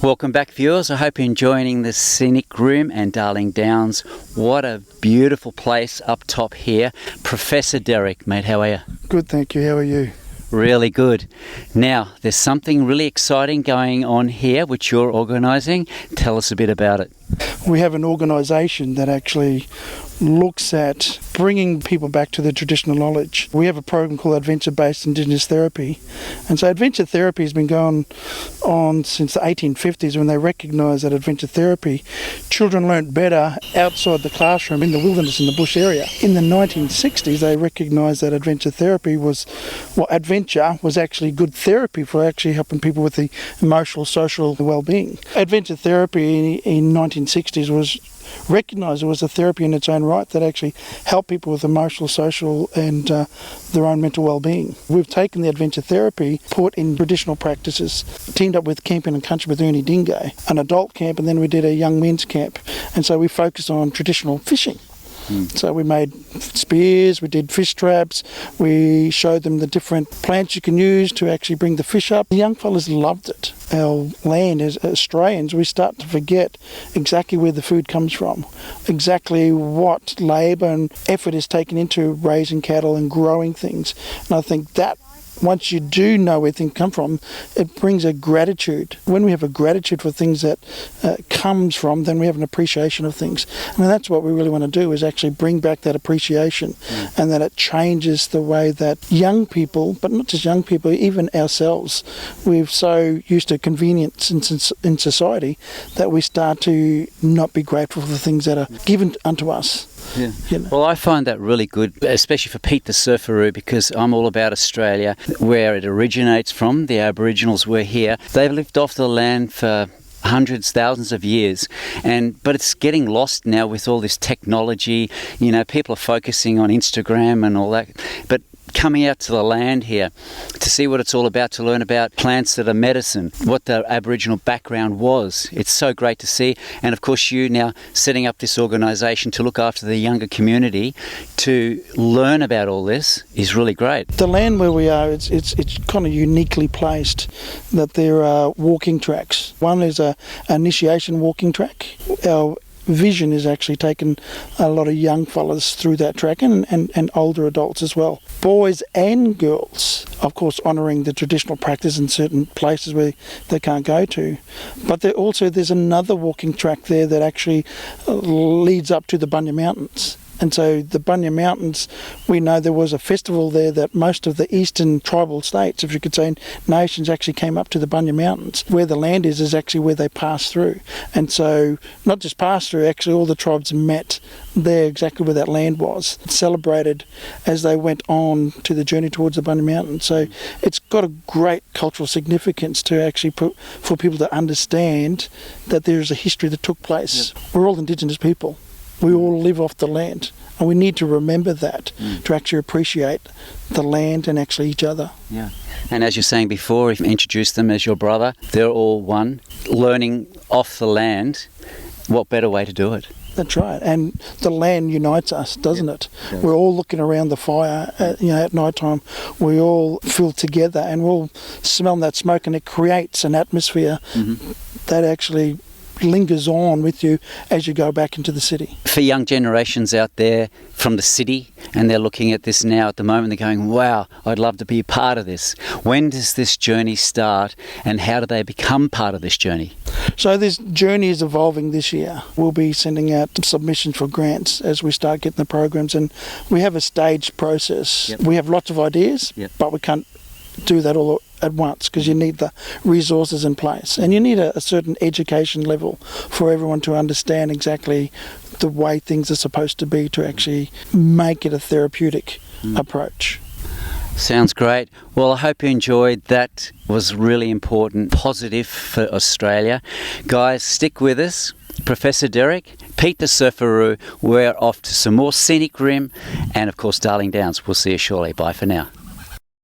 Welcome back, viewers. I hope you're enjoying the Scenic Rim and Darling Downs. What a beautiful place up top here. Professor Derick, mate, how are you? Good, thank you. How are you? Really good. Now, there's something really exciting going on here which you're organising. Tell us a bit about it. We have an organisation that actually looks at bringing people back to their traditional knowledge. We have a program called Adventure-Based Indigenous Therapy. And so adventure therapy has been going on since the 1850s when they recognised that adventure therapy, children learnt better outside the classroom in the wilderness, in the bush area. In the 1960s, they recognised that adventure therapy was, adventure was actually good therapy for actually helping people with the emotional, social well-being. Adventure therapy in 1960s was recognised it was a therapy in its own right that actually helped people with emotional, social and their own mental well-being. We've taken the adventure therapy, put in traditional practices, teamed up with Camping and Country with Ernie Dingo, an adult camp, and then we did a young men's camp. And so we focused on traditional fishing. So we made spears, we did fish traps, we showed them the different plants you can use to actually bring the fish up. The young fellas loved it. Our land as Australians, we start to forget exactly where the food comes from, exactly what labour and effort is taken into raising cattle and growing things. And I think that once you do know where things come from, it brings a gratitude. When we have a gratitude for things that comes from, then we have an appreciation of things. And that's what we really want to do, is actually bring back that appreciation, and that it changes the way that young people, but not just young people, even ourselves, we're so used to convenience in society that we start to not be grateful for the things that are given unto us. Yeah. Well, I find that really good, especially for Pete the Surfaroo, because I'm all about Australia, where it originates from. The Aboriginals were here. They've lived off the land for hundreds, thousands of years, but it's getting lost now with all this technology. You know, people are focusing on Instagram and all that, but coming out to the land here to see what it's all about, to learn about plants that are medicine, what the Aboriginal background was. It's so great to see. And of course, you now setting up this organisation to look after the younger community to learn about all this is really great. The land where we are, it's kind of uniquely placed that there are walking tracks. One is an initiation walking track. Our vision is actually taken a lot of young fellas through that track, and older adults as well. Boys and girls, of course, honouring the traditional practice in certain places where they can't go to. But there's another walking track there that actually leads up to the Bunya Mountains. And so the Bunya Mountains, we know there was a festival there that most of the eastern tribal states, if you could say, nations actually came up to the Bunya Mountains. Where the land is actually where they pass through. And so not just pass through, actually all the tribes met there exactly where that land was, celebrated as they went on to the journey towards the Bunya Mountains. So it's got a great cultural significance to actually for people to understand that there's a history that took place. Yep. We're all Indigenous people. We all live off the land, and we need to remember that to actually appreciate the land and actually each other. Yeah. And as you're saying before, if you introduce them as your brother, they're all one. Learning off the land, what better way to do it? That's right, and the land unites us, doesn't it? Yeah. We're all looking around the fire, at night time. We all feel together, and we're all smelling that smoke, and it creates an atmosphere that actually lingers on with you as you go back into the city. For young generations out there from the city, and they're looking at this now at the moment, they're going, wow, I'd love to be a part of this. When does this journey start, and how do they become part of this journey? So this journey is evolving this year. We'll be sending out submissions for grants as we start getting the programs, and we have a staged process. Yep. We have lots of ideas, but we can't do that all at once, because you need the resources in place, and you need a certain education level for everyone to understand exactly the way things are supposed to be to actually make it a therapeutic approach. Sounds great. Well, I hope you enjoyed. That was really important, positive for Australia. Guys, stick with us. Professor Derick, Pete the Surfaroo, we're off to some more Scenic Rim and of course Darling Downs. We'll see you shortly. Bye for now.